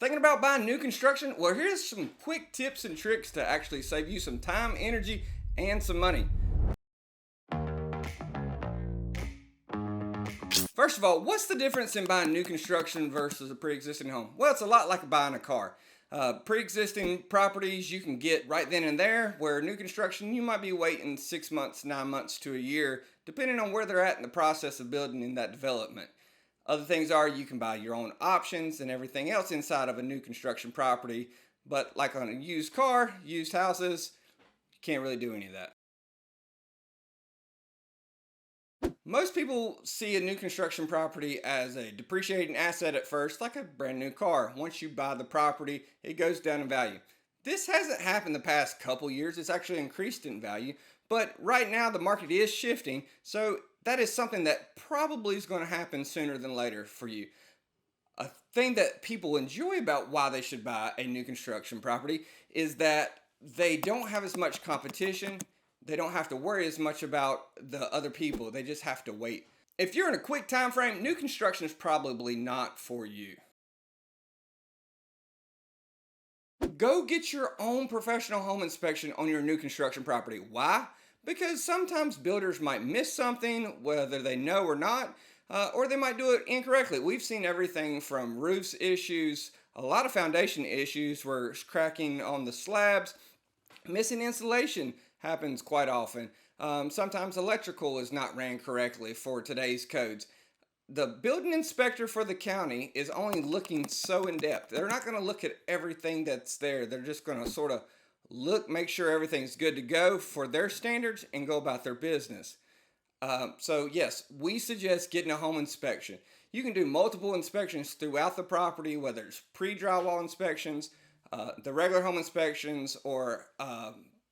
Thinking about buying new construction? Well, here's some quick tips and tricks to actually save you some time, energy, and some money. First of all, what's the difference in buying new construction versus a pre-existing home? Well, it's a lot like buying a car. Pre-existing properties you can get right then and there, where new construction you might be waiting 6 months, 9 months to a year, depending on where they're at in the process of building in that development. Other things are you can buy your own options and everything else inside of a new construction property, but like on a used car, used houses, you can't really do any of that. Most people see a new construction property as a depreciating asset at first, like a brand new car. Once you buy the property, it goes down in value. This hasn't happened the past couple years, it's actually increased in value, but right now the market is shifting, so that is something that probably is going to happen sooner than later for you. A thing that people enjoy about why they should buy a new construction property is that they don't have as much competition. They don't have to worry as much about the other people. They just have to wait. If you're in a quick time frame, new construction is probably not for you. Go get your own professional home inspection on your new construction property. Why? Because sometimes builders might miss something, whether they know or not, or they might do it incorrectly. We've seen everything from roofs issues, a lot of foundation issues where it's cracking on the slabs, missing insulation happens quite often. Sometimes electrical is not ran correctly for today's codes. The building inspector for the county is only looking so in depth. They're not going to look at everything that's there. They're just going to sort of look, make sure everything's good to go for their standards and go about their business. So yes, we suggest getting a home inspection. You can do multiple inspections throughout the property, whether it's pre-drywall inspections, the regular home inspections, or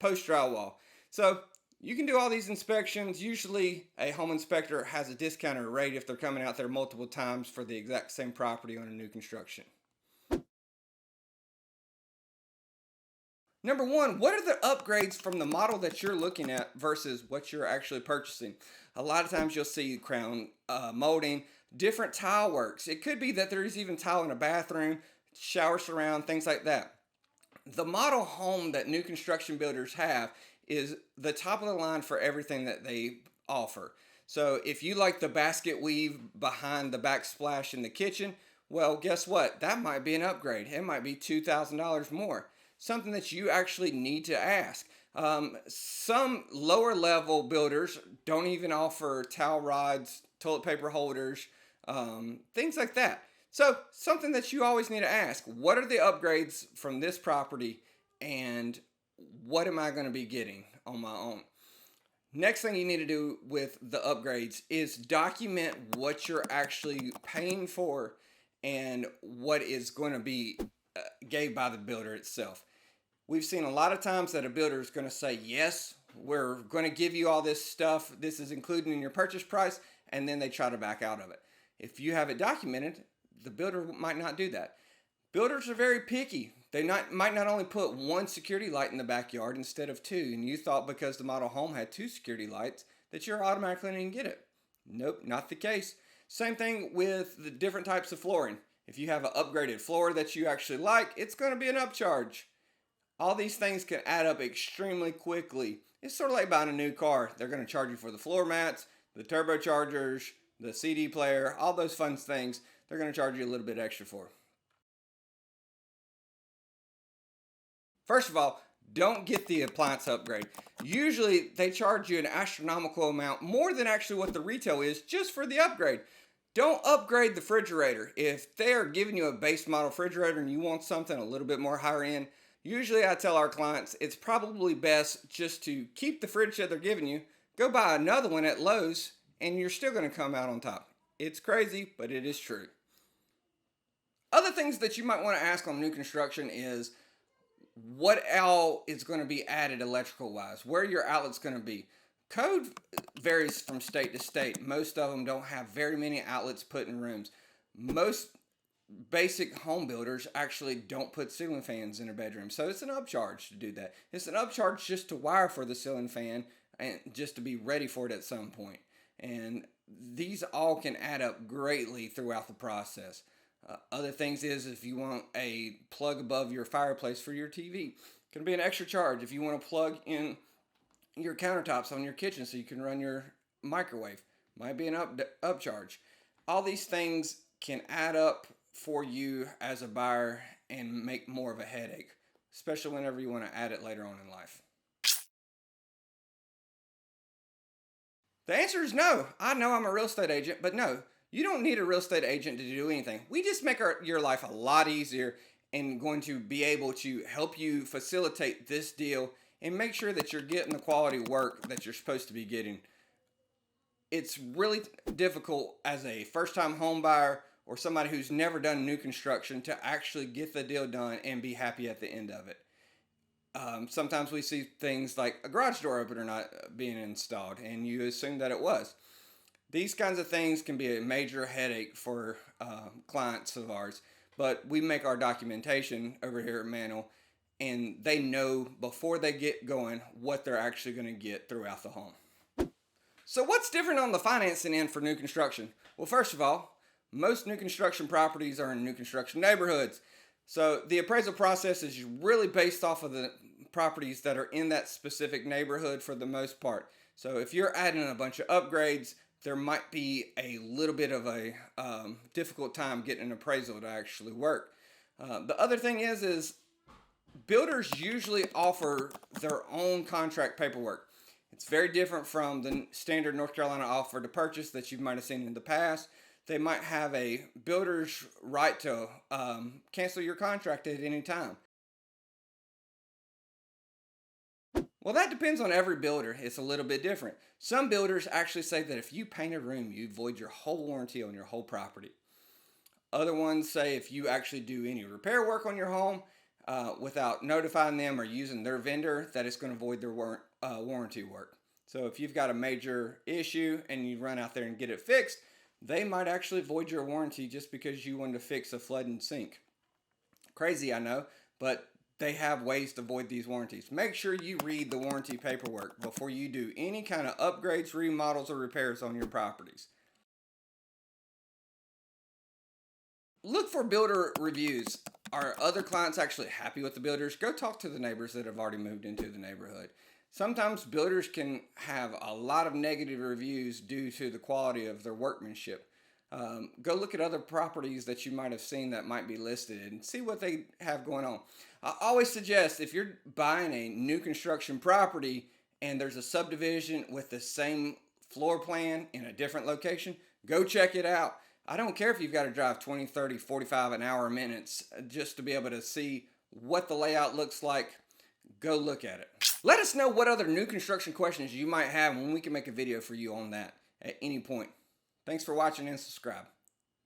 post-drywall. So you can do all these inspections. Usually a home inspector has a discounted rate if they're coming out there multiple times for the exact same property on a new construction. Number one, what are the upgrades from the model that you're looking at versus what you're actually purchasing? A lot of times you'll see crown molding, different tile works. It could be that there's even tile in a bathroom, shower surround, things like that. The model home that new construction builders have is the top of the line for everything that they offer. So if you like the basket weave behind the backsplash in the kitchen, well, guess what? That might be an upgrade. It might be $2,000 more. Something that you actually need to ask. Some lower level builders don't even offer towel rods, toilet paper holders, things like that. So something that you always need to ask, what are the upgrades from this property and what am I going to be getting on my own? Next thing you need to do with the upgrades is document what you're actually paying for and what is going to be gave by the builder itself. We've seen a lot of times that a builder is going to say, yes, we're going to give you all this stuff. This is included in your purchase price. And then they try to back out of it. If you have it documented, the builder might not do that. Builders are very picky. They might not only put one security light in the backyard instead of two. And you thought because the model home had two security lights that you're automatically going to get it. Nope, not the case. Same thing with the different types of flooring. If you have an upgraded floor that you actually like, it's going to be an upcharge. All these things can add up extremely quickly. It's sort of like buying a new car. They're going to charge you for the floor mats, the turbochargers, the CD player, all those fun things. They're going to charge you a little bit extra for. First of all, don't get the appliance upgrade. Usually they charge you an astronomical amount, more than actually what the retail is, just for the upgrade. Don't upgrade the refrigerator. If they are giving you a base model refrigerator and you want something a little bit more higher end, usually I tell our clients it's probably best just to keep the fridge that they're giving you, go buy another one at Lowe's, and you're still going to come out on top. It's crazy, but it is true. Other things that you might want to ask on new construction is what all is going to be added electrical wise, where your outlet's going to be. Code varies from state to state. Most of them don't have very many outlets put in rooms. Most basic home builders actually don't put ceiling fans in their bedroom, so it's an upcharge to do that. It's an upcharge just to wire for the ceiling fan and just to be ready for it at some point. And these all can add up greatly throughout the process. Other things is if you want a plug above your fireplace for your TV, can be an extra charge. If you want to plug in your countertops on your kitchen so you can run your microwave, might be an upcharge. All these things can add up for you as a buyer and make more of a headache, especially whenever you want to add it later on in life. The answer is no. I know I'm a real estate agent, but no, you don't need a real estate agent to do anything. We just make your life a lot easier and going to be able to help you facilitate this deal and make sure that you're getting the quality work that you're supposed to be getting. It's really difficult as a first time home buyer or somebody who's never done new construction to actually get the deal done and be happy at the end of it. Sometimes we see things like a garage door opener not being installed, and you assume that it was. These kinds of things can be a major headache for clients of ours, but we make our documentation over here at Mantle, and they know before they get going what they're actually going to get throughout the home. So what's different on the financing end for new construction? Well, first of all, most new construction properties are in new construction neighborhoods. So the appraisal process is really based off of the properties that are in that specific neighborhood for the most part. So if you're adding a bunch of upgrades, there might be a little bit of a difficult time getting an appraisal to actually work. The other thing is builders usually offer their own contract paperwork. It's very different from the standard North Carolina offer to purchase that you might have seen in the past. They might have a builder's right to cancel your contract at any time. Well, that depends on every builder. It's a little bit different. Some builders actually say that if you paint a room, you void your whole warranty on your whole property. Other ones say if you actually do any repair work on your home without notifying them or using their vendor, that it's going to void their warranty work. So if you've got a major issue and you run out there and get it fixed, they might actually void your warranty just because you wanted to fix a flood and sink. Crazy, I know, but they have ways to void these warranties. Make sure you read the warranty paperwork before you do any kind of upgrades, remodels, or repairs on your properties. Look for builder reviews. Are other clients actually happy with the builders? Go talk to the neighbors that have already moved into the neighborhood. Sometimes builders can have a lot of negative reviews due to the quality of their workmanship. Go look at other properties that you might have seen that might be listed and see what they have going on. I always suggest if you're buying a new construction property and there's a subdivision with the same floor plan in a different location, go check it out. I don't care if you've got to drive 20, 30, 45 an hour minutes just to be able to see what the layout looks like. Go look at it. Let us know what other new construction questions you might have, and we can make a video for you on that at any point. Thanks for watching and subscribe.